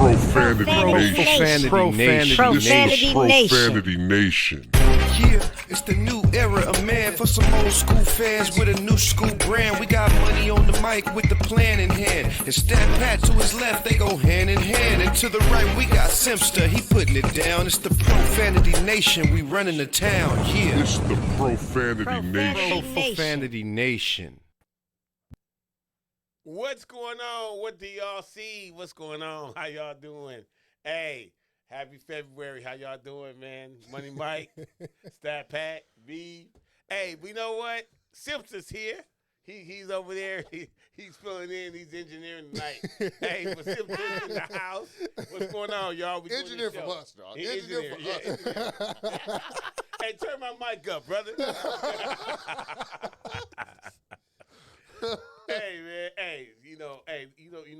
Profanity Nation. Yeah, it's the new era of man for some old school fans with a new school brand. We got money on the mic with the plan in hand. And Stat Pat to his left, they go hand in hand. And to the right, we got Simpster, he putting it down. It's the Profanity Nation, we running the town, yeah. It's the Profanity Nation. Profanity Nation. What's going on? What do y'all see? What's going on? How y'all doing? Hey, happy February. How y'all doing, man? Money Mike, Stat Pat, B. Hey, we know what? Simpson's here. He's over there. He's filling in. He's engineering tonight. Hey, for Simpson's in the house. What's going on, y'all? We engineer from us, dog. Engineer from us. Hey, turn my mic up, brother. Hey man, hey, you know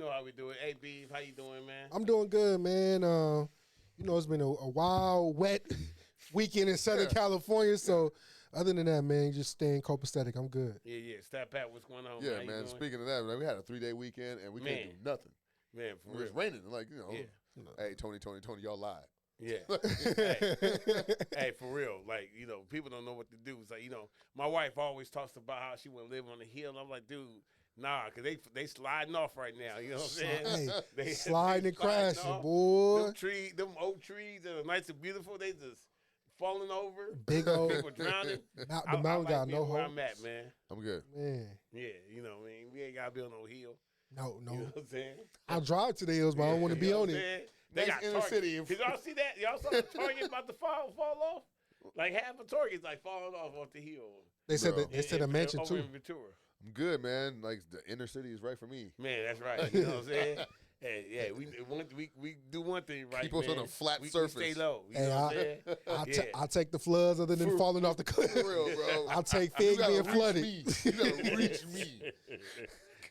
how we do it. Hey, Beef, how you doing, man? I'm doing good, man. It's been a wild, wet weekend in Southern California. So, other than that, man, just staying copacetic. I'm good. Yeah. Stat Pat, what's going on? Yeah, man. Man. Speaking of that, we had a 3-day weekend and we couldn't do nothing. Man, for real. It was raining, Hey, Tony, y'all lied. Yeah. hey, for real. Like, people don't know what to do. It's like, my wife always talks about how she want to live on the hill. I'm like, dude, nah, because they sliding off right now. You know what I'm saying? They sliding and crashing, off. boy. Them oak trees that are nice and beautiful, they just falling over. Big old. People drowning. The mountain got no where hope. I'm at, man. I'm good. Man. Yeah, we ain't got to be on no hill. No. You know what I'm saying? I'll drive to the hills, but I don't want to be on it. They got in the city. Did y'all see that? Y'all saw the Target about to fall off? Like half of Target's like falling off the hill. They said a mansion too. In Ventura. I'm good, man. Like the inner city is right for me. Man, that's right. You know what I'm saying? Hey, yeah, we do one thing right. Keep us on a flat surface. We stay low. You know what I'm saying? I'll take the floods other than falling off the cliff. For real, bro. I'll take things being flooded. You gotta reach me.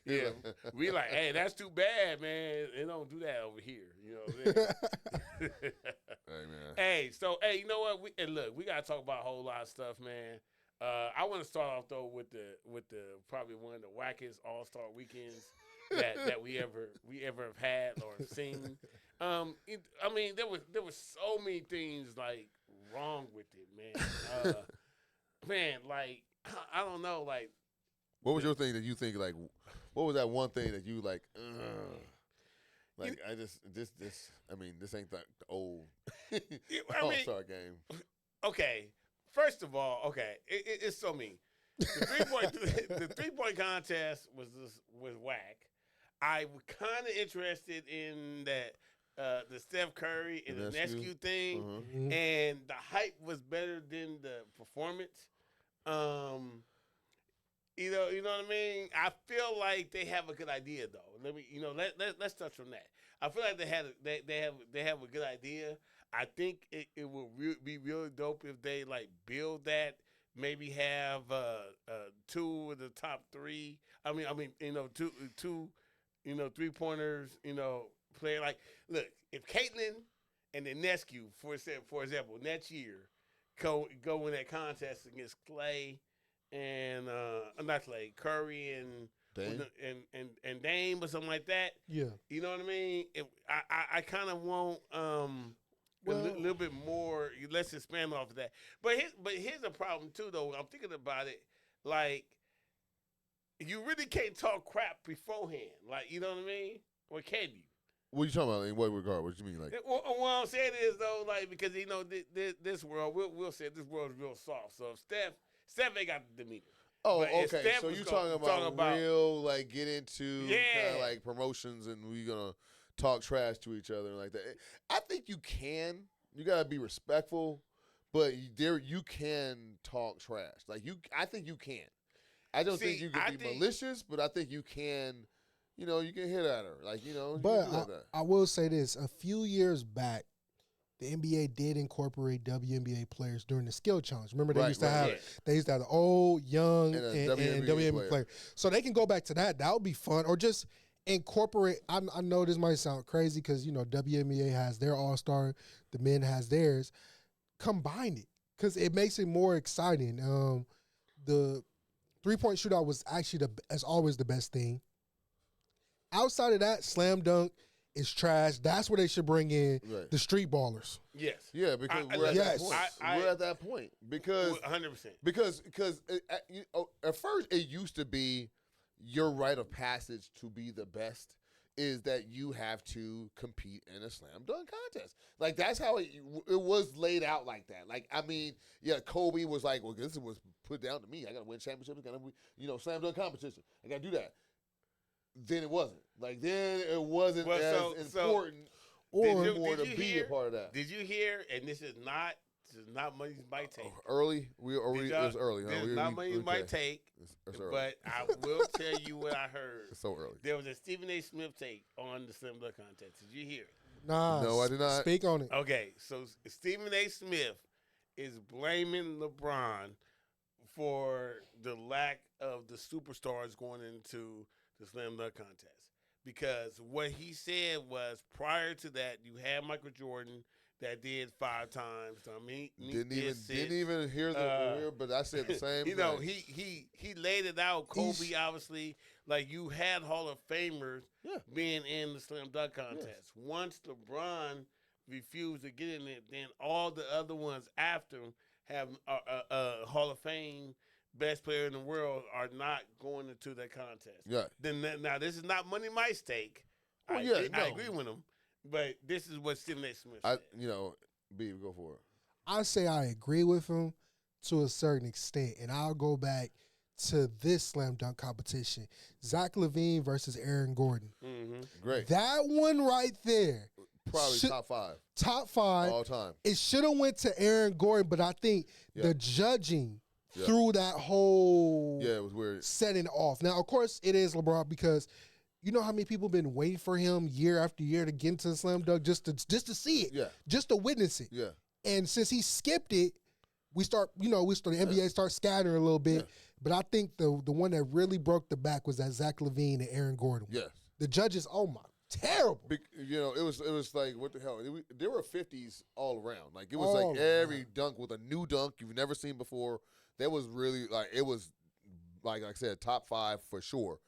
Yeah, we like, hey, that's too bad, man. They don't do that over here. You know what I'm saying? Hey, man. Hey, you know what? We gotta talk about a whole lot of stuff, man. I want to start off though with the probably one of the wackest All-Star weekends that we ever have had or have seen. There was so many things like wrong with it, man. Man, like I don't know, like. What was your thing that you think like? What was that one thing that you like? Like this ain't the old All-Star game. Okay, first of all, it's so mean. The 3-point contest was whack. I was kind of interested in that the Steph Curry and the Nescu thing, and the hype was better than the performance. You know what I mean? I feel like they have a good idea though. Let's touch on that. I feel like they have a good idea. I think it will be really dope if they like build that. Maybe have 2 of the top 3. Two 3-pointers. Play like look if Caitlin and the Nescu for example next year go in that contest against Clay. And not like Curry and Dame. and Dame or something like that. Yeah, you know what I mean. I kind of want a little bit more. Let's expand off of that. But here's a problem too, though. I'm thinking about it. Like you really can't talk crap beforehand. Like you know what I mean? Or can you? What are you talking about? In what regard? What you mean? Like what I'm saying is though, like because this world we'll say this world is real soft. So if Steph ain't got the demeanor. Oh, but okay. So you talking about real, like, get into kind of like promotions and we going to talk trash to each other and like that. I think you can. You got to be respectful, but you can talk trash. Like, I think you can. I don't think you can be malicious, but I think you can, you can hit at her. Like, But I will say this. A few years back, the NBA did incorporate WNBA players during the skill challenge. Remember, they used to have the old, young, and WNBA player. So they can go back to that. That would be fun. Or just incorporate. I know this might sound crazy because, WNBA has their all-star. The men has theirs. Combine it because it makes it more exciting. The three-point shootout was actually, as always, the best thing. Outside of that, slam dunk is trash. That's where they should bring in the street ballers. Yes. Yeah, because we're at that point. We're at that point because 100%. Because at first it used to be your rite of passage to be the best is that you have to compete in a slam dunk contest. Like, that's how it was laid out like that. Like, I mean, yeah, Kobe was like, well, this was put down to me. I got to win championships. I got to, slam dunk competition. I got to do that. Then it wasn't. Like, then it wasn't as important to be a part of that. Did you hear, and this is not money might take. Early? It was early. This is not money might take. It's early. But I will tell you what I heard. It's so early. There was a Stephen A. Smith take on the slam dunk contest. Did you hear it? Nah. No, I did not. Speak on it. Okay, so Stephen A. Smith is blaming LeBron for the lack of the superstars going into the slam dunk contest. Because what he said was prior to that, you had Michael Jordan that did 5 times. I mean, didn't even hear the but I said the same thing. He laid it out. Kobe, obviously, like you had Hall of Famers being in the slam dunk contest. Yes. Once LeBron refused to get in it, then all the other ones after him have Hall of Fame best player in the world are not going into that contest. Yeah. Now this is not money my stake. Well, I agree with him. But this is what Stephen A. Smith said. B, go for it. I say I agree with him to a certain extent, and I'll go back to this slam dunk competition: Zach LaVine versus Aaron Gordon. Mm-hmm. Great. That one right there, probably top 5. Top 5 all time. It should have went to Aaron Gordon, but I think the judging threw that whole it was weird setting off. Now, of course, it is LeBron because. You know how many people been waiting for him year after year to get into the slam dunk just to see it, just to witness it. Yeah. And since he skipped it, the NBA start scattering a little bit. Yeah. But I think the one that really broke the back was that Zach LaVine and Aaron Gordon. Yes. The judges, terrible. It was like, what the hell? There were 50s all around. Like, it was every dunk with a new dunk you've never seen before. That was really it was like I said, top 5 for sure.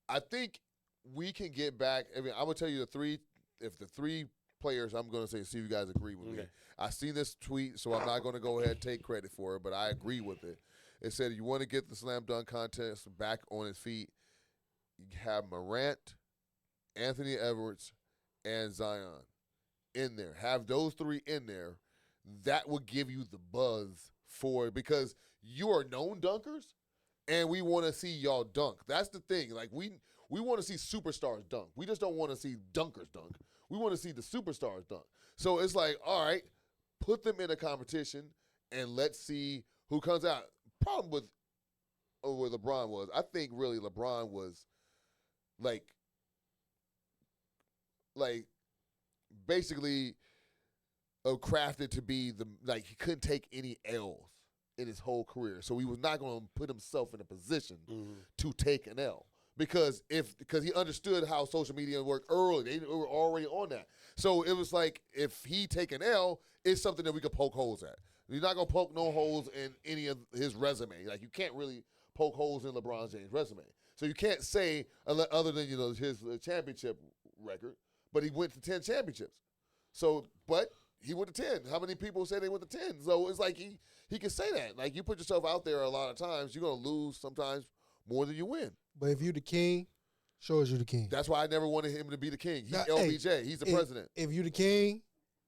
I think we can get back. I mean, I will tell you the 3 players I'm going to say, see if you guys agree with me. I seen this tweet, so I'm not going to go ahead and take credit for it, but I agree with it. It said, you want to get the slam dunk contest back on its feet, you have Morant, Anthony Edwards, and Zion in there. Have those 3 in there. That will give you the buzz for it because you are known dunkers. And we want to see y'all dunk. That's the thing. Like, we want to see superstars dunk. We just don't want to see dunkers dunk. We want to see the superstars dunk. So it's like, all right, put them in a competition and let's see who comes out. Problem with where LeBron was, I think really LeBron was like basically crafted to be he couldn't take any L's in his whole career. So he was not going to put himself in a position to take an L because he understood how social media worked early. They were already on that. So it was like, if he take an L, it's something that we could poke holes at. You're not going to poke no holes in any of his resume. Like, you can't really poke holes in LeBron James' resume. So you can't say, other than, his championship record, but he went to 10 championships. So, but he went to 10. How many people say they went to 10? So it's like he can say that. Like, you put yourself out there a lot of times, you're going to lose sometimes more than you win. But if you the king, show us you the king. That's why I never wanted him to be the king. He's LBJ. He's the president. If you the king,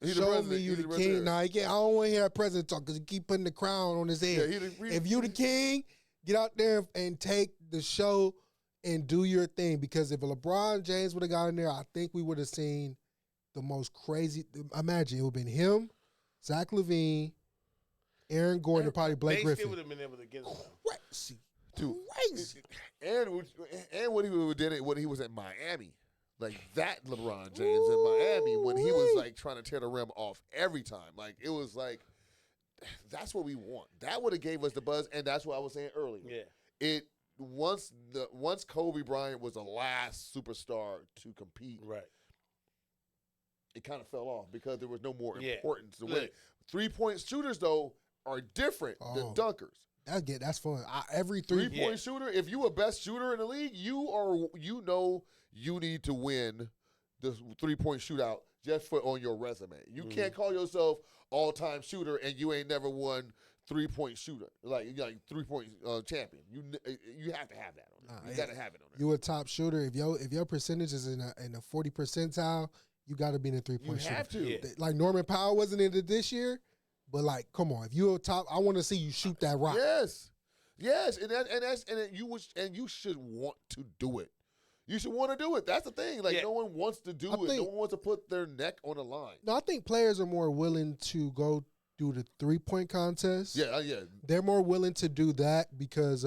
show me you the king. Nah, I don't want to hear that president talk because he keep putting the crown on his head. If you the king, get out there and take the show and do your thing. Because if LeBron James would have got in there, I think we would have seen the most crazy. Imagine it would have been him, Zach LaVine, Aaron Gordon, and probably Blake Griffin. They still would have been able to get him. Crazy. And when he did it when he was at Miami. Like, that LeBron James in Miami when he was like trying to tear the rim off every time. Like, it was like, that's what we want. That would have gave us the buzz, and that's what I was saying earlier. Yeah. Once Kobe Bryant was the last superstar to compete. Right. It kind of fell off because there was no more importance to win. 3-point shooters, though, are different than dunkers. That's fun. Every 3-point shooter, if you a best shooter in the league, you need to win the 3-point shootout just for on your resume. You can't call yourself all-time shooter and you ain't never won 3-point shooter, like 3-point champion. You have to have that on there. You got to have it on there. You a top shooter. If your percentage is in a 40 percentile, you got to be in a 3-point shooter. You have to. Yeah. Like Norman Powell wasn't in it this year, but like, come on, if you're a top, I want to see you shoot that rock. Yes, you should want to do it. You should want to do it. That's the thing. Like no one wants to do it. No one wants to put their neck on the line. No, I think players are more willing to go do the 3-point contest. Yeah. They're more willing to do that because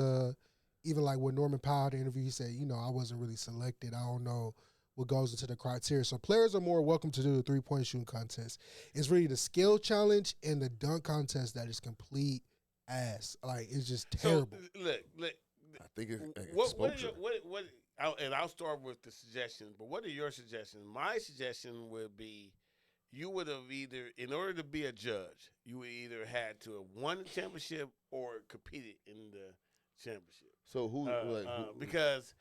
even like with Norman Powell, the interview, he said, I wasn't really selected. I don't know what goes into the criteria. So players are more welcome to do the 3-point shooting contest. It's really the skill challenge and the dunk contest that is complete ass. Like, it's just terrible. So, look. I think it's exposure. And I'll start with the suggestions, but what are your suggestions? My suggestion would be you would have either, in order to be a judge, you would either had to have won the championship or competed in the championship. So who? Because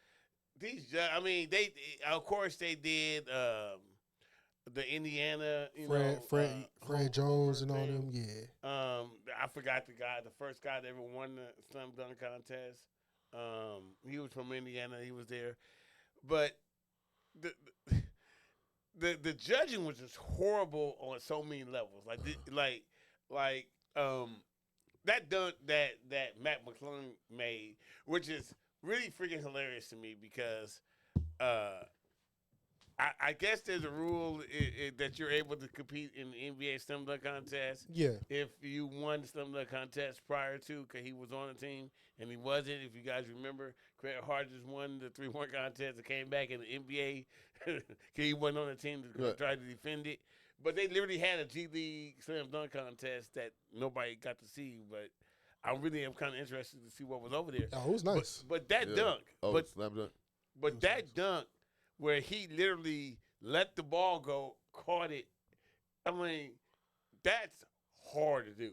these, they of course they did the Indiana, Fred Jones and all them. Yeah. I forgot the first guy that ever won the slam dunk contest. He was from Indiana. He was there, but the judging was just horrible on so many levels. That dunk that Matt McClung made, which is really freaking hilarious to me because I guess there's a rule that you're able to compete in the NBA slam dunk contest. Yeah. If you won the slam dunk contest prior to, because he was on the team and he wasn't. If you guys remember, Craig Hodges won the 3-point contest and came back in the NBA because he wasn't on the team to try to defend it. But they literally had a G League slam dunk contest that nobody got to see. But I really am kind of interested to see what was over there. Oh, it was nice. But that dunk. Slam dunk. But that dunk where he literally let the ball go, caught it. I mean, that's hard to do.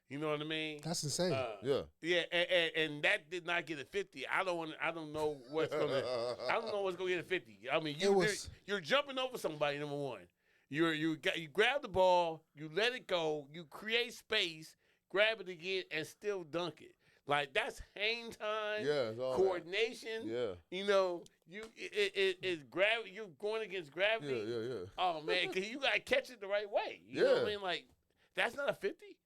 You know what I mean? That's insane. Yeah, and that did not get a 50. I don't know what's gonna get a 50. I mean, you're jumping over somebody. Number one, you grab the ball, you let it go, you create space, grab it again, and still dunk it. Like, that's hang time, coordination. That. Yeah. It's gravity. You're going against gravity. Yeah. Oh man, because you gotta catch it the right way. You know what I mean? Like, that's not a 50.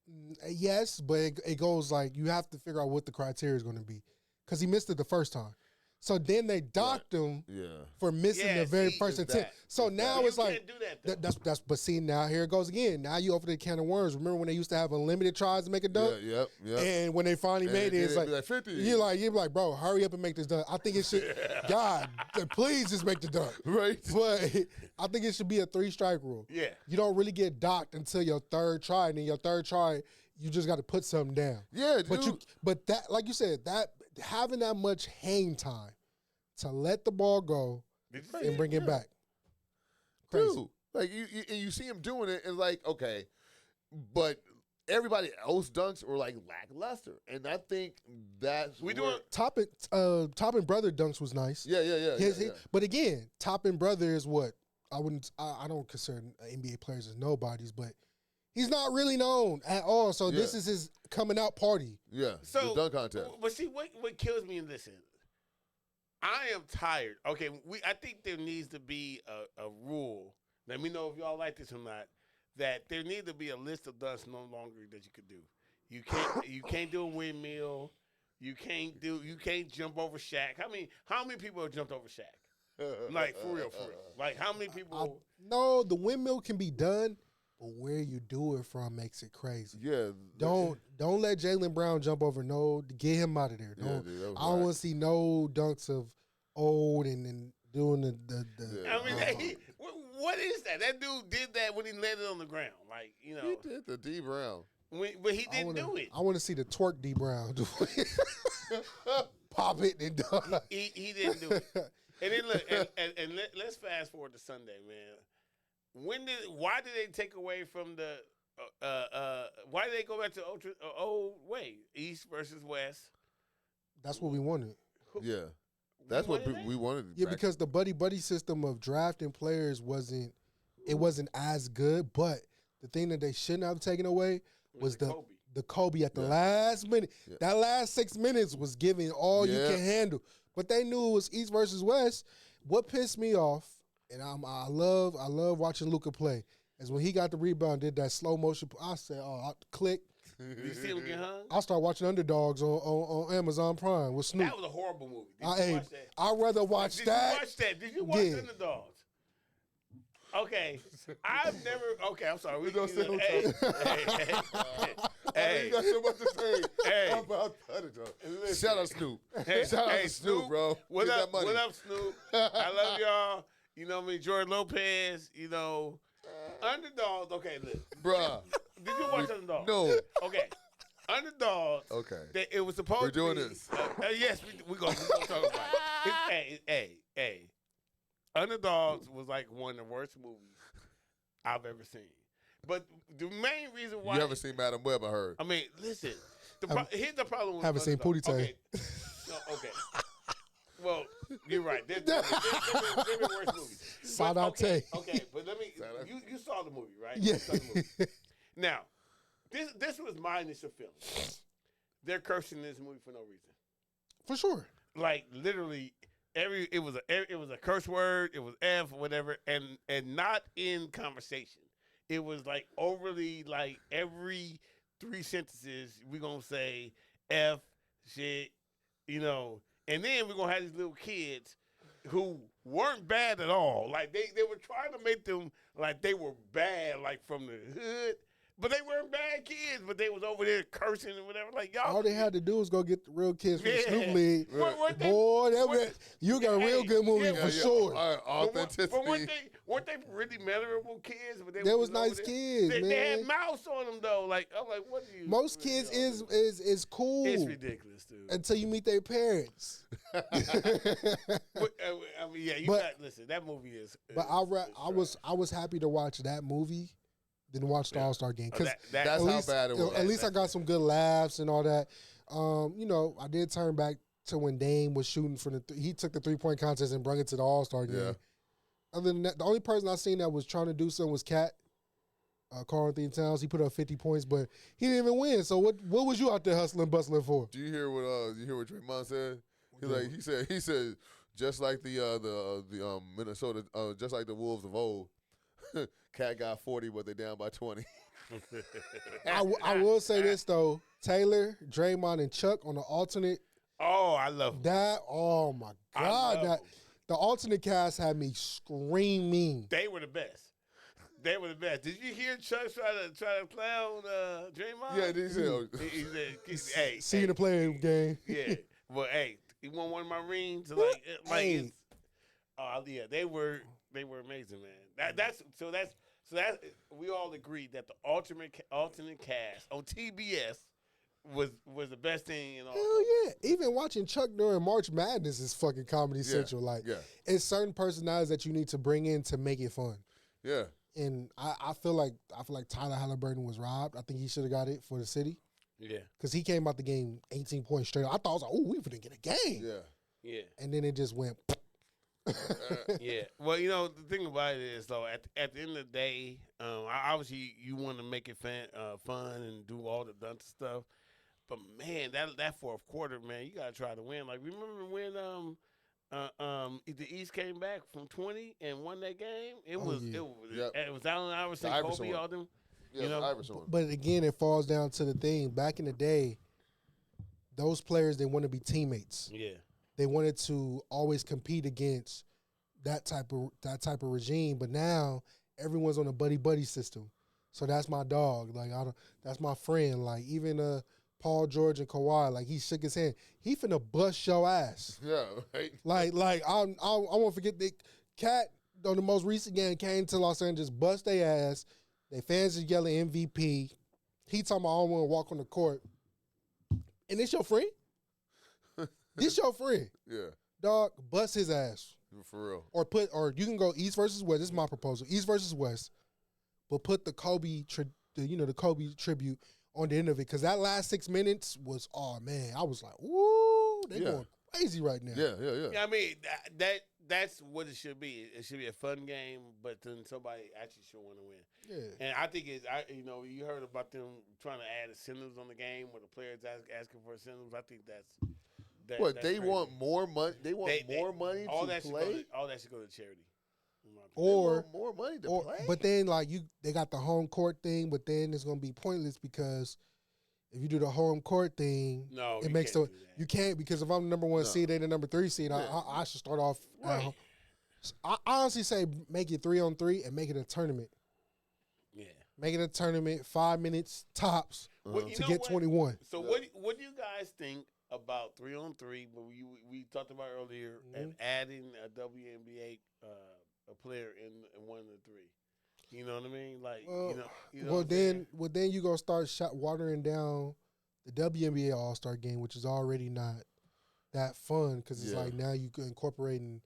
Yes, but it goes like you have to figure out what the criteria is going to be because he missed it the first time. So then they docked him for missing the very first attempt. So now it's like can't do that, but see, now here it goes again. Now you open the can of worms. Remember when they used to have unlimited tries to make a dunk? Yeah. And when they finally made it, it's like 50. You're like, bro, hurry up and make this dunk. I think it should. God, please just make the dunk. Right. But I think it should be a 3-strike rule. Yeah. You don't really get docked until your third try, and then your third try, you just got to put something down. Yeah, dude. But that, like you said, that having that much hang time to let the ball go and bring it back. Crazy. Dude, like you see him doing it, and like, okay, but everybody else dunks were like lackluster, and I think that's Toppin brother dunks was nice. Yeah. But again, Toppin brother is what I don't consider NBA players as nobodies, but he's not really known at all. So this is his coming out party. Yeah. So the dunk contest. But see, what kills me in this is, I am tired. Okay, I think there needs to be a rule. Let me know if y'all like this or not. That there needs to be a list of dunks no longer that you could do. You can't do a windmill. You can't jump over Shaq. How many people have jumped over Shaq? Like for real. Like how many people? No, the windmill can be done, but where you do it from makes it crazy. Yeah. Don't let Jaylen Brown jump over. No, get him out of there. I don't want to see no dunks of old and doing the what is that? That dude did that when he landed on the ground. Like, He did the D Brown. But he didn't do it. I want to see the twerk D Brown do it. Pop it and dunk. He didn't do it. And then look, and let's fast forward to Sunday, man. Why did they take away from the why did they go back to old way, East versus West? That's what we wanted. Yeah. That's what we wanted. Yeah, because the buddy system of drafting players wasn't as good. But the thing that they shouldn't have taken away was the Kobe at the last minute. Yeah. That last 6 minutes was giving all you can handle. But they knew it was East versus West. What pissed me off, and I love watching Luka play, is when he got the rebound, did that slow motion. I said, click. Did you see him get hung? I started watching Underdogs on Amazon Prime with Snoop. That was a horrible movie. Did you watch that? I'd rather watch that. Did you watch that? Did you watch Underdogs? Okay, I've never. Okay, I'm sorry. We don't say no time. Hey, you got so much to say about Underdogs. Shout out Snoop. Shout out Snoop, bro. What up, Snoop? I love y'all. You know me, George Lopez. You know, Underdogs. Okay, listen, bruh. Did you watch Underdogs? No. Okay. Underdogs. Okay. It was supposed We're doing to be, this. Yes, we're going to talk about it. Hey. Underdogs was like one of the worst movies I've ever seen. But the main reason why... You haven't seen Madam Web, I heard. I mean, listen. Here's the problem with haven't Underdogs. Seen Pootie Tang. Okay. No, okay. Well, you're right. There's been worse movies. Okay, but let me... You saw the movie, right? Yeah. You saw the movie. Now, this was my initial feeling. They're cursing this movie for no reason. For sure. Like, literally... It was a curse word. It was F, whatever, and not in conversation. It was like overly, like every 3 sentences we gonna say F shit, you know, and then we're gonna have these little kids who weren't bad at all. Like they were trying to make them like they were bad, like from the hood. But they weren't bad kids, but they was over there cursing and whatever. Like y'all, all they had to do was go get the real kids from the Snoop League. Boy, you got a real good movie for sure. Authenticity. But weren't they really memorable kids? But they was nice kids, man. They had mouths on them though. Like I'm like, what do you? Most kids is cool. It's ridiculous, dude. Until you meet their parents. I mean, yeah, listen. That movie is. But I was happy to watch that movie. Didn't watch the All-Star game because that's how bad it was. At least I got some good laughs and all that. You know, I did turn back to when Dame was shooting for he took the 3-point contest and brought it to the All-Star game. Yeah. Other than that, the only person I seen that was trying to do something was Cat, Karl Anthony Towns. He put up 50 points, but he didn't even win. So what was you out there hustling, bustling for? Do you hear what Draymond said? He said just like the Minnesota, just like the Wolves of old. Cat got 40, but they're down by 20. I will say this, though. Taylor, Draymond, and Chuck on the alternate. Oh, I love that. Oh, my God. The alternate cast had me screaming. They were the best. Did you hear Chuck try to clown Draymond? Yeah, he said, hey. See you in the playing game. Yeah. Well, hey, he won one of my rings. Yeah, they were amazing, man. That's we all agreed that the alternate cast on TBS was the best thing in all. Hell yeah! Even watching Chuck during March Madness is fucking Comedy Central. Like, it's certain personalities that you need to bring in to make it fun. Yeah. And I feel like Tyler Halliburton was robbed. I think he should have got it for the city. Yeah. Because he came out the game 18 points straight. I thought I was like, we finna get a game. Yeah. Yeah. And then it just went. Yeah. Well, you know, the thing about it is, though, at the end of the day, obviously you want to make it fun and do all the dunce stuff. But, man, that fourth quarter, man, you got to try to win. Like, remember when the East came back from 20 and won that game? It was Allen Iverson, Kobe, all them. Yeah, Iverson. But, again, it falls down to the thing. Back in the day, those players, they want to be teammates. Yeah. They wanted to always compete against that type of regime, but now everyone's on a buddy system. So that's my dog. Like that's my friend. Like even Paul George and Kawhi. Like he shook his hand. He finna bust your ass. Yeah. Right. Like I won't forget the Cat on the most recent game came to Los Angeles, bust their ass. They fans are yelling MVP. He talking about I don't want to walk on the court. And it's your friend. This your friend. Yeah. Dog, bust his ass. For real. Or you can go East versus West. This is my proposal. East versus West. But put the Kobe tribute on the end of it. Because that last 6 minutes was, oh, man. I was like, woo. crazy right now. Yeah. I mean, that's what it should be. It should be a fun game, but then somebody actually should want to win. Yeah. And I think you heard about them trying to add incentives on the game where the players asking for incentives. I think that's what they crazy. want more money. They want more money all to that play. All that should go to charity. Or more money to play. But then they got the home court thing, but then it's gonna be pointless because if you do the home court thing, it makes you can't, because if I'm the number 1 seed, they the number 3 seed. I should start off. Right. I honestly say make it 3-on-3 and make it a tournament. Yeah, make it a tournament, 5 minutes tops to get 21. So what do you guys think about 3-on-3? But we talked about earlier and adding a WNBA a player in one of the three. You know what I mean? Like then you gonna start watering down the WNBA All-Star game, which is already not that fun because it's like now you incorporating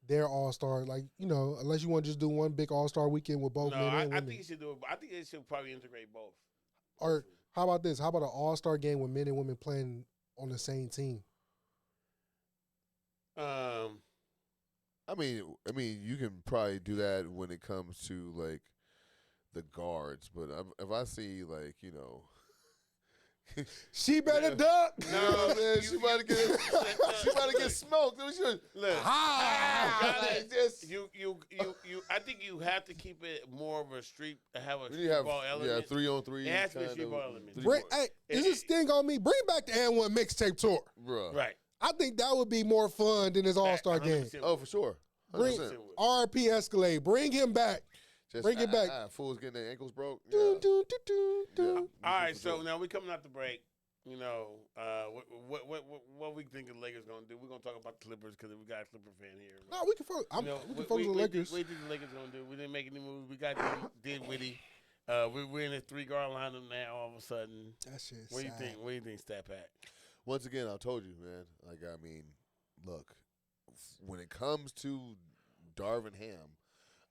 their All-Star, like, unless you want to just do one big All-Star weekend with both men and women. I think you should do it. I think they should probably integrate both. Or how about this? How about an All-Star game with men and women playing on the same team? I mean, you can probably do that when it comes to like the guards, but if I see she better duck. No, man, she about to get smoked. Look, I think you have to keep it more of a street. Have a street ball element. Yeah, 3-on-3. It has to be a street ball element. Is this thing on me? Bring back the N1 mixtape tour, bro. Right. I think that would be more fun than this All-Star game. Oh, for sure. Bring RP Escalade. Bring him back. Bring it back. Fools getting their ankles broke. Yeah. All right, so now we're coming out the break. What we think the Lakers gonna do? We're gonna talk about the Clippers because we got a Clipper fan here. No, we can focus. We can focus on the Lakers. What do you think the Lakers gonna do? We didn't make any moves. We got did Witty. We're in a 3-guard lineup now. All of a sudden, that shit's what do you sad. think? What do you think, Stat Pat? Once again, I told you, man. Look, when it comes to Darvin Ham,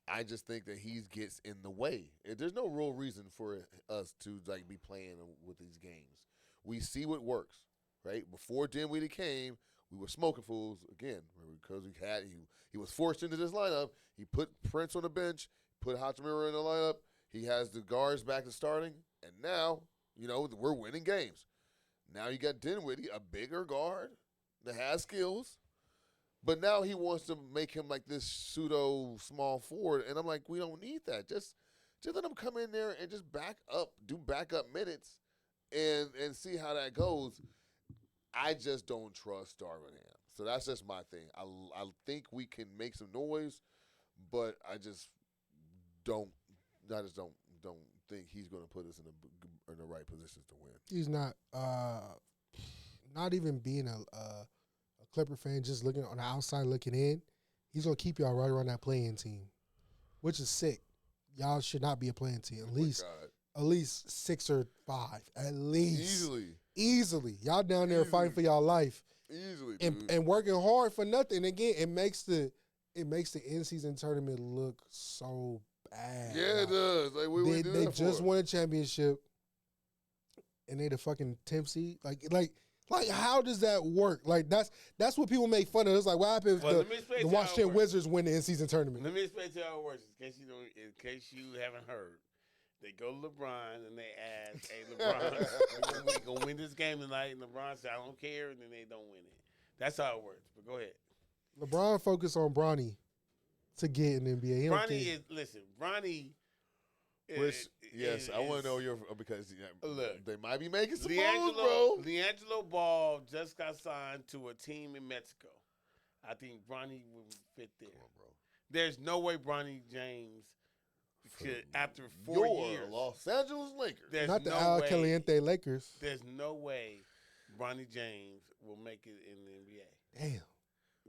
I just think that he gets in the way. There's no real reason for us to be playing with these games. We see what works, right? Before Dinwiddie came, we were smoking fools again because he was forced into this lineup. He put Prince on the bench, put Hachimura in the lineup. He has the guards back to starting, and now we're winning games. Now you got Dinwiddie, a bigger guard that has skills. But now he wants to make him like this pseudo small forward, and I'm like, we don't need that. Just let him come in there and just do backup minutes, and see how that goes. I just don't trust Darvin Ham, so that's just my thing. I think we can make some noise, but I just don't think he's going to put us in the right positions to win. He's not even being a Clipper fan, just looking on the outside looking in. He's gonna keep y'all right around that playing team, which is sick. Y'all should not be a playing team. At least 6 or 5. At least easily. Y'all down there fighting for y'all life. Easily, and working hard for nothing. Again, it makes the in-season tournament look so bad. Yeah, it does. Like they just won a championship, and they the fucking 10th seed. Like, how does that work? Like, that's what people make fun of. It's like, what happens if the Washington Wizards win the in-season tournament? Let me explain to you how it works. In case you haven't heard, they go to LeBron and they ask, "Hey, LeBron, we gonna win this game tonight?" And LeBron said, "I don't care," and then they don't win it. That's how it works. But go ahead. LeBron focused on Bronny to get in the NBA. Bronny. Yes, I want to know because look, they might be making some moves, bro. LiAngelo Ball just got signed to a team in Mexico. I think Bronny would fit there. Come on, bro. There's no way Bronny James could, after 4 years, Los Angeles Lakers. Not the Al Caliente Lakers. There's no way Bronny James will make it in the NBA. Damn.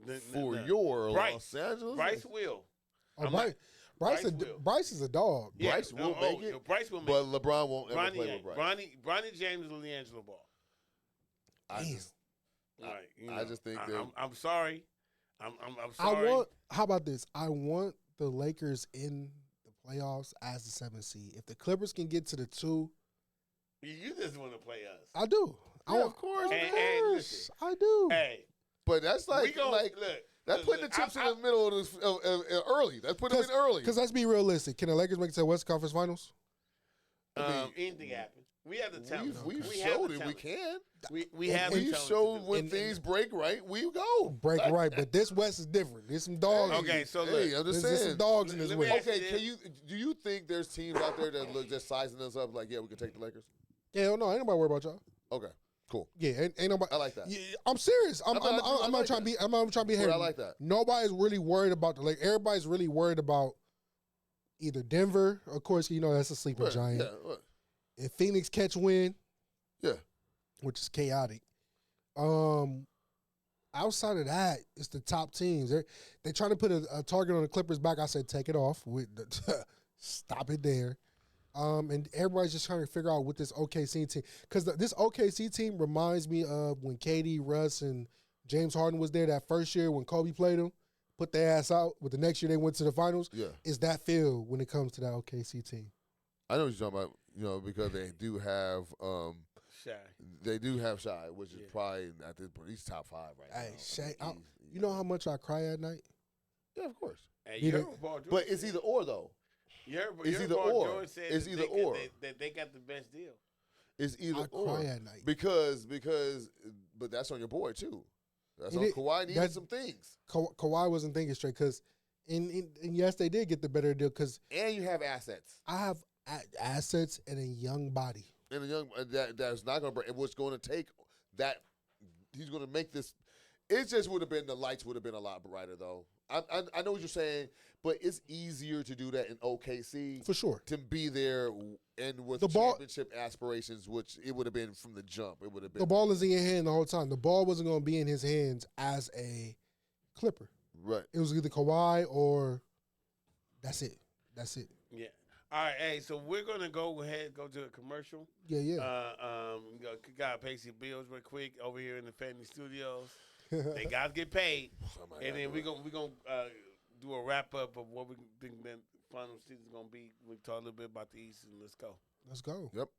Los Angeles Bryce will. Bryce is a dog. Yeah, Bryce will make it. Bryce will make but it. LeBron won't ever play with Bryce. Bronny James and LiAngelo Ball. I just think that I'm sorry. I'm sorry. How about this? I want the Lakers in the playoffs as the 7th seed. If the Clippers can get to the 2, you just want to play us. I do. of course. I do. Hey, But that's like that's putting the chips in the middle of this early. That's putting them in early. Because let's be realistic. Can the Lakers make it to the Western Conference Finals? Anything happen. We have the talent. We've showed it. We can. We have. We've showed when things break right, we go break right. But this West is different. There's some dogs. Okay, so look, I'm just saying. There's some dogs in this West. Okay, do you think there's teams out there that look just sizing us up like, yeah, we can take the Lakers? Yeah, no, ain't nobody worried about y'all. Okay, cool. Yeah, ain't nobody. I like that. Yeah, I'm serious. I'm not trying to be. I'm not trying to be hating. I like that. Nobody's really worried about the Lakers. Everybody's really worried about either Denver. Of course, that's a sleeping giant. Yeah, if Phoenix catch wind, which is chaotic. Outside of that, it's the top teams. They're trying to put a target on the Clippers' back. I said, take it off. Stop it there. And everybody's just trying to figure out what this OKC team, because this OKC team reminds me of when KD, Russ, and James Harden was there that first year when Kobe played them, put their ass out. But the next year they went to the finals. Yeah, is that feel when it comes to that OKC team? I know what you're talking about. Because they do have Shy. They do have Shy, which is probably at this point he's top 5 right now. Hey, Shy, you know how much I cry at night? Yeah, of course. Hey, but it's either or though. It's either or. It's either or. That they got the best deal. It's either or. I cry at night because, but that's on your boy too. That's on Kawhi needed some things. Kawhi wasn't thinking straight because, and yes, they did get the better deal because. And you have assets. I have assets and a young body. And a young that's not going to break. What's going to take that? He's going to make this. It just would have been the lights would have been a lot brighter though. I know what you're saying, but it's easier to do that in OKC for sure. To be there and with the championship aspirations, which it would have been from the jump. It would have been the ball is in your hand the whole time. The ball wasn't going to be in his hands as a Clipper. Right. It was either Kawhi or that's it. Yeah. All right, hey, so we're gonna go to a commercial. Yeah. Gotta pay some bills real quick over here in the Family Studios. They gotta get paid, and then we're gonna do a wrap up of what we think the final season's gonna be. We talk a little bit about the East, and let's go. Let's go. Yep.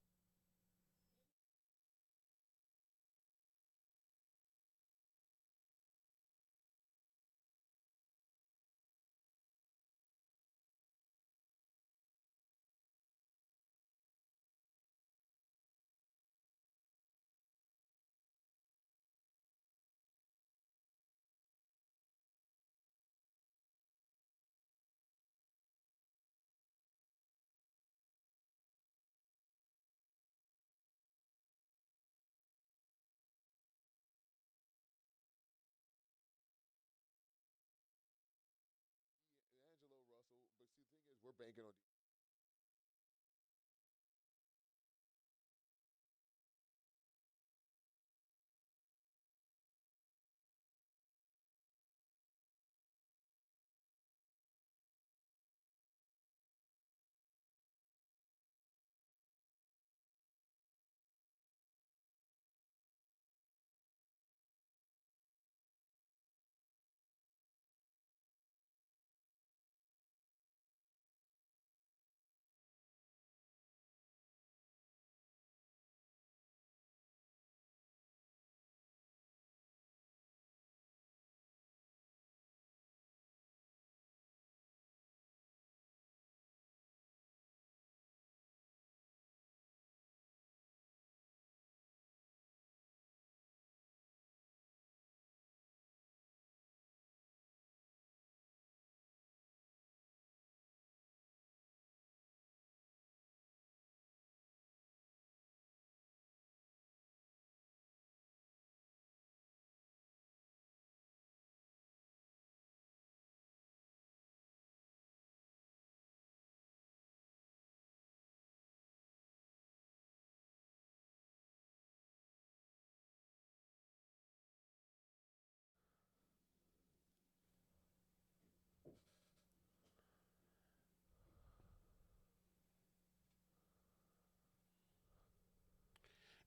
But see, the thing is, we're banking on.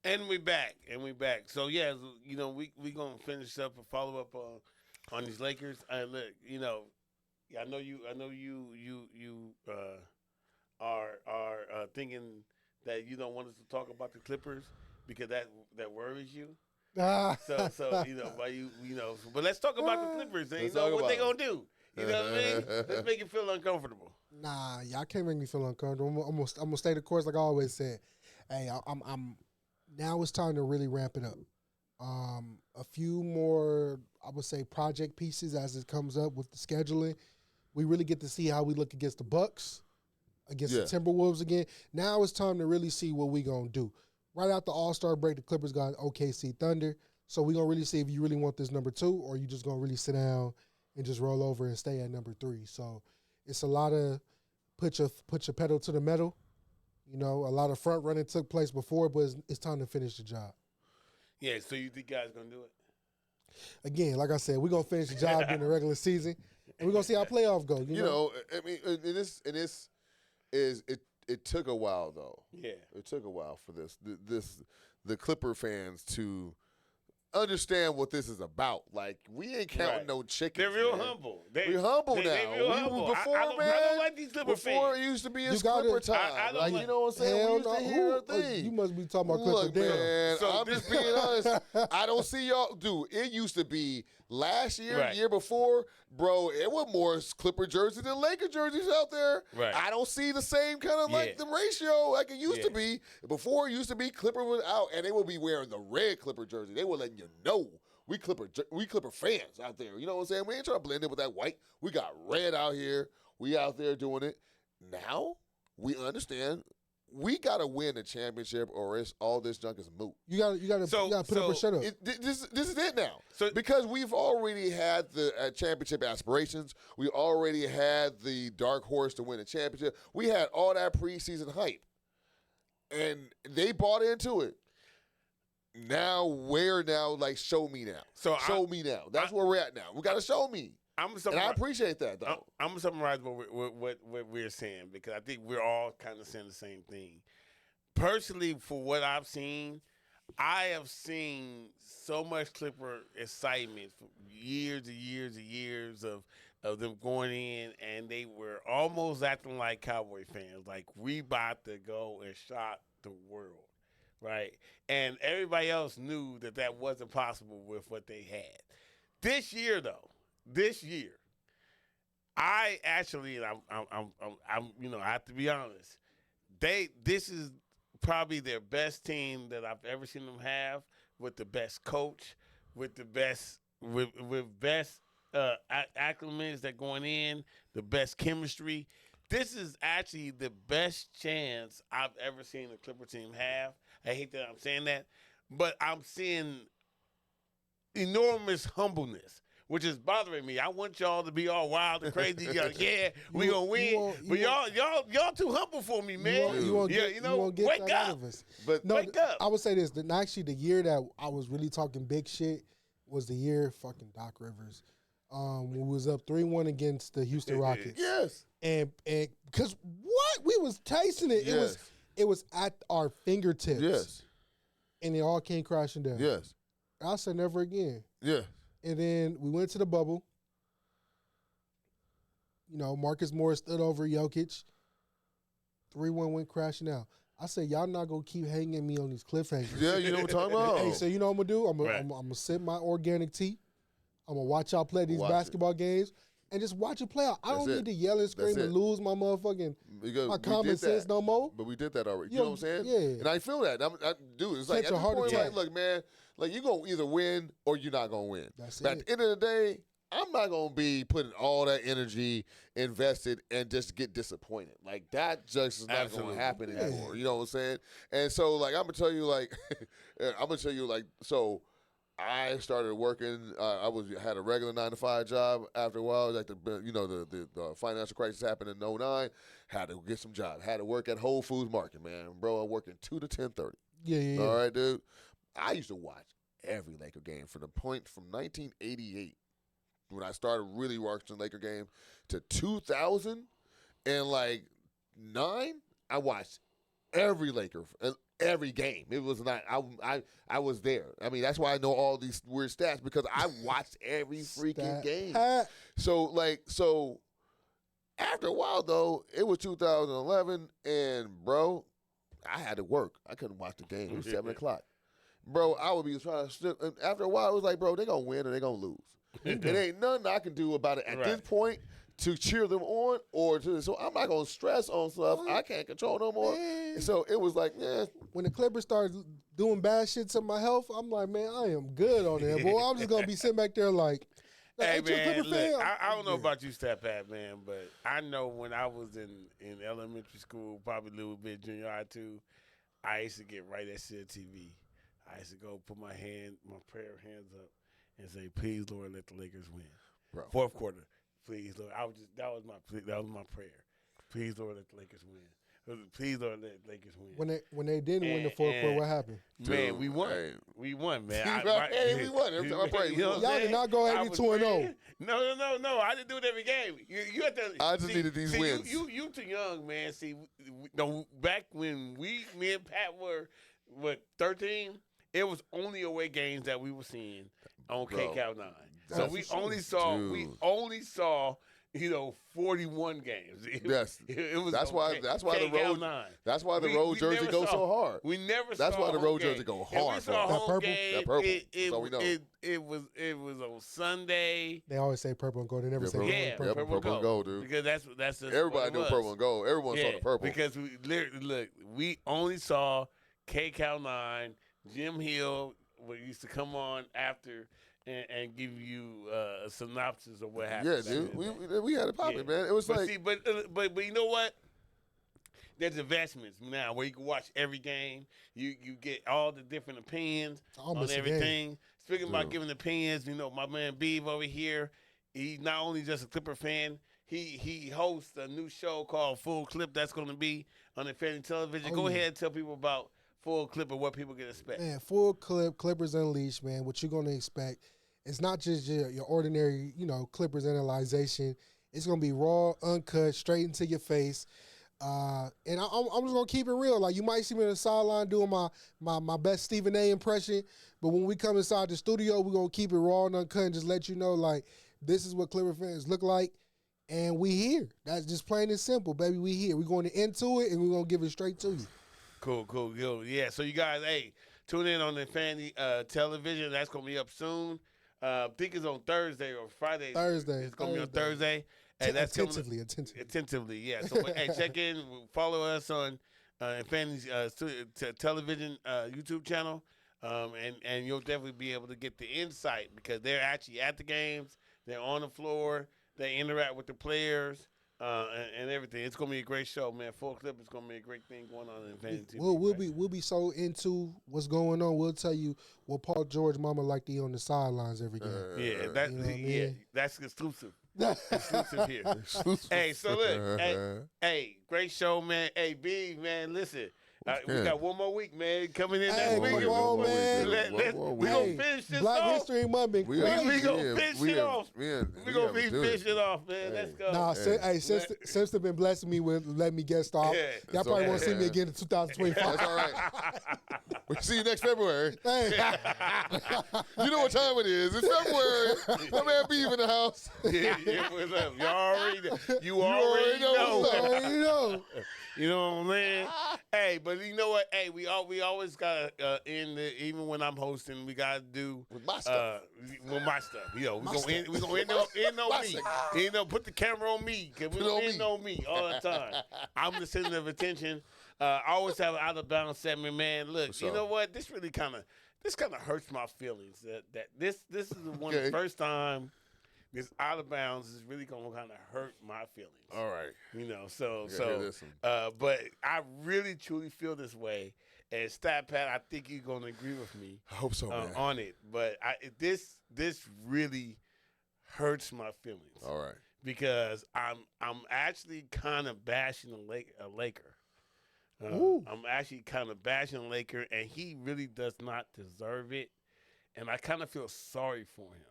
And we back. So yeah, we gonna finish up and follow up on these Lakers. Look, I know you are thinking that you don't want us to talk about the Clippers because that worries you. So why you know? But let's talk about the Clippers. And what they gonna do? You know what I mean? Let's make you feel uncomfortable. Nah, y'all can't make me feel uncomfortable. I'm gonna stay the course like I always said. Hey, I'm now it's time to really ramp it up. A few more, I would say, project pieces as it comes up with the scheduling. We really get to see how we look against the Bucks, against the Timberwolves again. Now it's time to really see what we gonna do. Right after All-Star break, the Clippers got OKC Thunder. So we gonna really see if you really want this number 2 or you just gonna really sit down and just roll over and stay at number 3. So it's a lot of put your pedal to the metal. You know, a lot of front running took place before, but it's time to finish the job. Yeah, so you think guys gonna do it? Again, like I said, we're gonna finish the job during the regular season, and we're gonna see how playoffs go. You know, I mean, it took a while though. Yeah, it took a while for the Clipper fans to understand what this is about. Like, we ain't counting no chickens. They're real humble. We're humble now. They're real humble. Before, I don't like these Clipper fans. It used to be his Clipper time. Like, you know what I'm saying? We used to hear a thing. You must be talking about Clipper. Look, man, I'm just being honest. I don't see y'all. Dude, it used to be last year, year before, bro, it was more Clipper jerseys than Laker jerseys out there. Right. I don't see the same kind of, like, the ratio like it used to be. Before, it used to be Clipper was out, and they would be wearing the red Clipper jersey. They were letting you know. We Clipper fans out there. You know what I'm saying? We ain't trying to blend in with that white. We got red out here. We out there doing it. Now, we understand we got to win the championship or else all this junk is moot. You got to put up or shut up. This is it now. Because we've already had the championship aspirations. We already had the dark horse to win a championship. We had all that preseason hype. And they bought into it. Now, like, show me now. Show me now. That's where we're at now. We got to show me. And I appreciate that, though. I'm going to summarize what we're saying, because I think we're all kind of saying the same thing. Personally, for what I've seen, I have seen so much Clipper excitement for years and years and years of them going in, and they were almost acting like Cowboy fans, like, we about to go and shock the world. Right, and everybody else knew that wasn't possible with what they had. This year, I actually, and I'm, I have to be honest. This is probably their best team that I've ever seen them have, with the best coach, with the best, with best acclimates that going in, the best chemistry. This is actually the best chance I've ever seen a Clipper team have. I hate that I'm saying that, but I'm seeing enormous humbleness, which is bothering me. I want y'all to be all wild and crazy. We gonna win, but y'all too humble for me, man. Wake up. But wake up. I would say this: actually, the year that I was really talking big shit was the year fucking Doc Rivers. We was up 3-1 against the Houston Rockets. Yes. And because we was tasting it. Yes. It was at our fingertips. Yes. And it all came crashing down. Yes. I said never again. Yeah. And then we went to the bubble. You know, Marcus Morris stood over Jokic. 3-1 went crashing out. I said, y'all not going to keep hanging me on these cliffhangers. Yeah, you know what I'm talking about. Hey, so you know what I'm going to do? I'm going to sip my organic tea. I'm going to watch y'all play these basketball games and just watch it play out. I don't need to yell and scream and lose my motherfucking my common sense no more. But we did that already. You know what I'm saying? Yeah. And I feel that. Dude, it's like, at this point, like, look, man, like, you're going to either win or you're not going to win. But at the end of the day, I'm not going to be putting all that energy invested and just get disappointed. Like, that just is not going to happen anymore. You know what I'm saying? And so, like, I'm going to tell you, like, so I started working. I had a regular 9-to-5 job. After a while, like the financial crisis happened in 2009. Had to get some job. Had to work at Whole Foods Market, man. Bro, I'm working 2 to 10:30. Yeah. All right, dude. I used to watch every Laker game from 1988 when I started really watching Laker game to 2009. I watched every Laker. Every game. It was not, I was there. I mean, that's why I know all these weird stats, because I watched every freaking game. So after a while, though, it was 2011, and, bro, I had to work. I couldn't watch the game. It was 7 o'clock. bro, I would be trying to. And after a while, it was like, bro, they gonna win or they gonna lose. It ain't nothing I can do about it at this point to cheer them on or to. So I'm not gonna stress on stuff I can't control no more. And so it was like, when the Clippers started doing bad shit to my health, I'm like, man, I am good on there, boy. I'm just gonna be sitting back there like. Hey, man, look, I don't know about you, Stat Pat, man, but I know when I was in elementary school, probably a little bit junior high too, I used to get right at TV. I used to go put my prayer hands up and say, please, Lord, let the Lakers win. Bro. Fourth quarter, please, Lord. That was my prayer. Please, Lord, let the Lakers win. Please, Lord, let the Lakers win. When they didn't win the fourth quarter, what happened? Man, we won. We won, man. We won. Every time I pray, y'all did not go every 2-0. No. I didn't do it every game. You have to. I just needed these wins. You too young, man. See, back when me and Pat were 13, it was only away games that we were seeing on KCAL 9. So we only saw 41 games. It was that's why the road. 9. That's why the road jersey goes so hard. We never. That's saw why the road game. jersey go hard. We saw that purple. Game, that purple. It, so we know. It was on Sunday. They always say purple and gold. They never say purple and gold, dude. Because that's everybody knew purple and gold. Everyone saw the purple. Because we only saw KCAL 9, Jim Hill, what used to come on after. And give you a synopsis of what happened. Yeah, dude, we had it popping, man. It was but you know what? There's investments now where you can watch every game. You get all the different opinions on everything. Speaking about giving opinions, my man Beav over here, he's not only just a Clipper fan. He hosts a new show called Full Clip that's going to be on Infinity Television. Go ahead and tell people about Full Clip and what people can expect. Man, Full Clip, Clippers Unleashed, man. What you're going to expect. It's not just your ordinary, Clippers analyzation. It's going to be raw, uncut, straight into your face. And I'm just going to keep it real. Like, you might see me on the sideline doing my best Stephen A. impression, but when we come inside the studio, we're going to keep it raw and uncut and just let you know, like, this is what Clipper fans look like, and we here. That's just plain and simple, baby. We here. We're going to into it, and we're going to give it straight to you. Cool. Yeah, so you guys, tune in on the Infinity Television. That's going to be up soon. I think it's on Thursday or Friday. Thursday. It's going to be on Thursday. Attentively, yeah. So, check in. Follow us on Infinity Television YouTube channel, and you'll definitely be able to get the insight because they're actually at the games. They're on the floor. They interact with the players. And everything. It's gonna be a great show, man. Full Clip is gonna be a great thing going on in Infinity TV. We'll be so into what's going on. We'll tell you what Paul George mama like to eat on the sidelines every game. That's exclusive. Exclusive here. Hey, so look, great show, man. Hey, B, man, listen. We got one more week, man. Coming in next week. Come on, man. We're going to finish this Black off. History Month. We're going to finish it off. We're going to finish it off, man. Let's go. Nah, since they've been blessing me with letting me guest star, y'all probably won't see me again in 2025. That's all right. We'll see you next February. Hey. You know what time it is. It's February. My man Beav in the house. What's up? You already know. You know what I'm saying? Hey, but you know what? Hey, we always gotta even when I'm hosting, we gotta do with my stuff. We gonna end on me. Put the camera on me because we gonna end on me all the time. I'm the center of attention. I always have an out of bounds segment, man. Look, you know what? This really kind of hurts my feelings. That this is the first time. This out of bounds is really gonna kind of hurt my feelings. All right, but I really truly feel this way. And Stat Pat, I think you're gonna agree with me. I hope so, man. On it. But this really hurts my feelings. All right, because I'm actually kind of bashing a Laker. I'm actually kind of bashing a Laker, and he really does not deserve it. And I kind of feel sorry for him.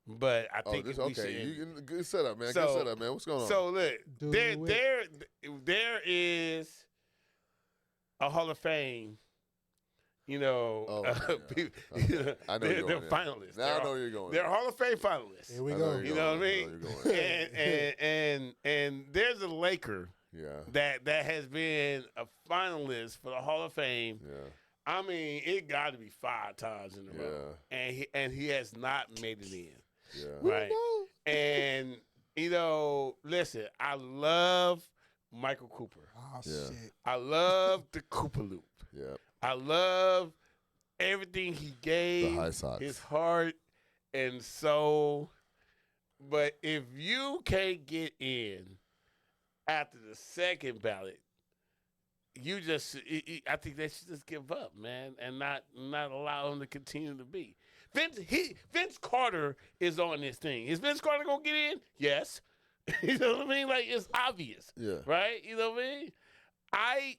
But I think good setup, man. Good setup, man. What's going on? So look, there is a Hall of Fame. I know they're finalists. Now I know you're going. They're Hall of Fame finalists. Here we go. You know what I mean? And there's a Laker. Yeah. That has been a finalist for the Hall of Fame. Yeah. I mean, it got to be 5 times in a row, and he has not made it in. Yeah. Right. And listen, I love Michael Cooper. Oh shit! I love the Cooper Loop. Yeah. I love everything he gave, the high socks. his heart and soul. But if you can't get in after the second ballot, I think they should just give up, man, and not allow him to continue to be. Vince Carter is on this thing. Is Vince Carter gonna get in? Yes. You know what I mean? Like, it's obvious. Yeah. Right? You know what I mean?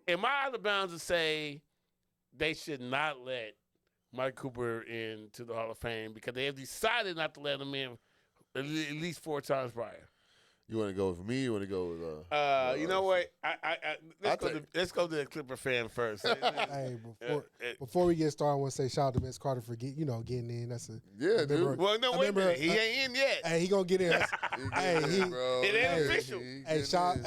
Am I out of bounds to say they should not let Mike Cooper into the Hall of Fame because they have decided not to let him in at least 4 times prior? You want to go with me? You want to go with? You know what? Let's go to the Clipper fan first. Hey, before we get started, I want to say shout out to Vince Carter for getting in. That's a dude. Well, no, wait a minute. He ain't in yet. Hey, he gonna get in. It ain't official. It's not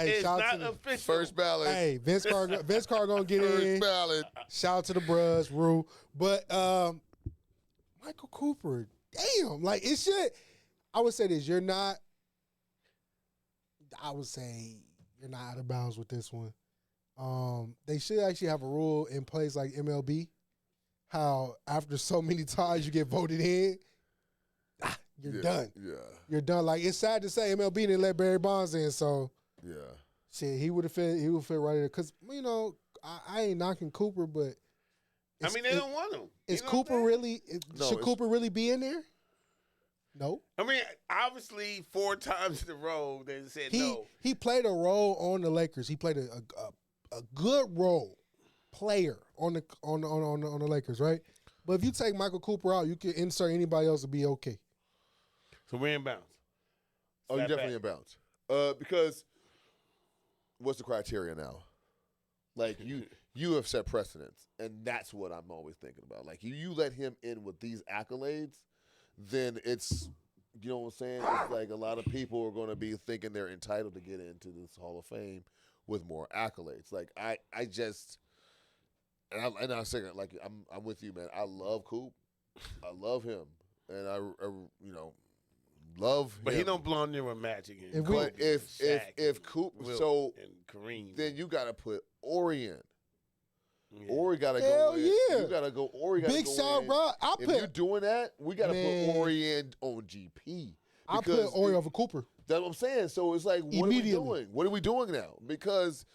official. First ballot. Hey, Vince Carter gonna get in. First ballot. Shout out to the Bruhs, Rue. But Michael Cooper, damn, like it should. I would say this: I would say you're not out of bounds with this one. They should actually have a rule in place like MLB, how after so many times you get voted in, you're done. Yeah. You're done. Like, it's sad to say MLB didn't let Barry Bonds in, so shit, he would fit right in there. Because, I ain't knocking Cooper, but they don't want him. Is Cooper really should Cooper really be in there? No. I mean, obviously 4 times in a row they said no. He played a role on the Lakers. He played a good role player on the Lakers, right? But if you take Michael Cooper out, you can insert anybody else to be okay. So we're in bounds. Oh, you're definitely in bounds. Because what's the criteria now? Like you have set precedents, and that's what I'm always thinking about. Like you let him in with these accolades, then it's, you know what I'm saying? It's like a lot of people are going to be thinking they're entitled to get into this Hall of Fame with more accolades. Like I just, and I'm saying, like I'm with you, man. I love Coop, I love him, and I love him. But he don't belong there with Magic. And but if Coop, so and Kareem, then you got to put Ori in. Yeah. Ori gotta Hell go in. Yeah. You gotta go. Ori gotta Big go shot, in. bro. If you're doing that, we gotta put Ori in on GP. I put Ori over Cooper. That's what I'm saying. So it's like, what are we doing? What are we doing now? Because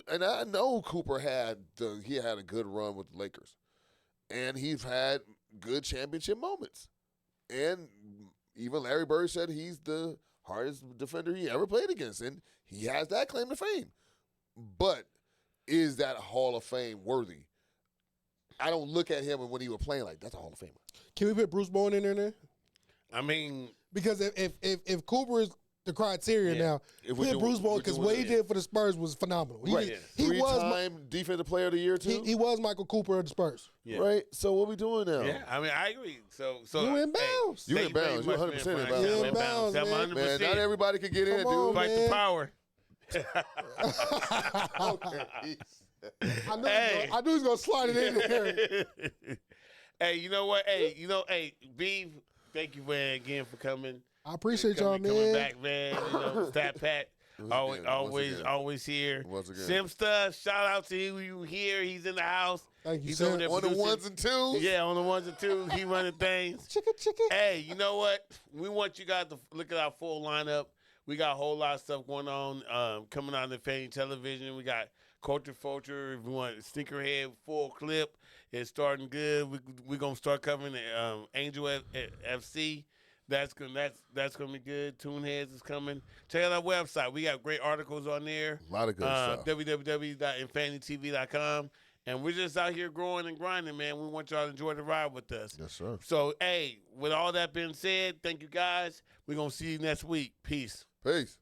and I know Cooper had a good run with the Lakers, and he's had good championship moments, and even Larry Bird said he's the hardest defender he ever played against, and he has that claim to fame. But is that Hall of Fame worthy? I don't look at him and when he was playing like that's a Hall of Famer. Can we put Bruce Bowen in there? I mean, because if Cooper is the criteria now, put Bruce Bowen, because what he did for the Spurs was phenomenal. He was three-time Defensive Player of the Year too. He was Michael Cooper of the Spurs. Yeah. Right. So what we doing now? Yeah, I mean, I agree. So you in bounds. You in bounds. You 100% in bounds. You in bounds, man. Man, not everybody can get in, dude. Fight the power. I knew he was gonna slide it in there. Hey, you know what? Hey, Beef, thank you again for coming. I appreciate y'all, man. Coming back, man. Stat Pat, always here. Once again. Simsta, shout out to you here. He's in the house. Thank you, He's Sim. over there on the producing. 1s and 2s. Yeah, on the 1s and 2s. He running things. Chicken. Hey, you know what? We want you guys to look at our full lineup. We got a whole lot of stuff going on coming out on the Fanny Television. We got Culture Fulture. If we want Sneakerhead full clip, it's starting good. We're gonna start covering Angel FC. That's gonna be good. Toonheads is coming. Check out our website. We got great articles on there. A lot of good stuff. www.infanitytv.com. And we're just out here growing and grinding, man. We want y'all to enjoy the ride with us. Yes, sir. So, hey, with all that being said, thank you guys. We're gonna see you next week. Peace. Peace.